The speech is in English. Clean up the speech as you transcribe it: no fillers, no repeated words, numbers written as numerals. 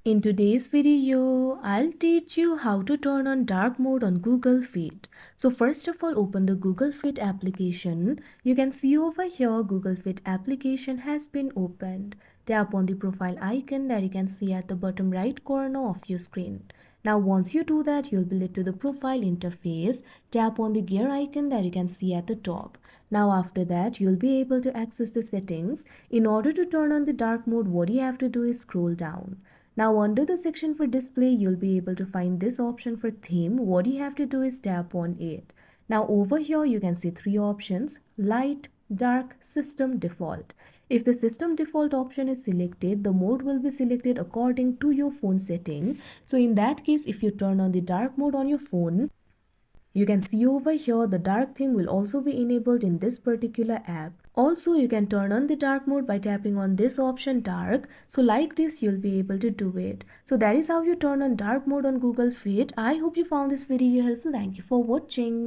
In today's video, I'll teach you how to turn on dark mode on Google Fit. So first of all, open the Google Fit application. You can see over here Google Fit application has been opened. Tap on the profile icon that you can see at the bottom right corner of your screen. Now once you do that, you'll be led to the profile interface. Tap on the gear icon that you can see at the top. Now after that, you'll be able to access the settings. In order to turn on the dark mode, what you have to do is scroll down. Now under the section for display, you'll be able to find this option for theme. What you have to do is tap on it. Now over here, you can see three options: light, dark, system default. If the system default option is selected, the mode will be selected according to your phone setting. So in that case, if you turn on the dark mode on your phone, you can see over here the dark theme will also be enabled in this particular app. Also, you can turn on the dark mode by tapping on this option dark. So like this, you'll be able to do it. So that is how you turn on dark mode on Google Fit. I hope you found this video helpful. Thank you for watching.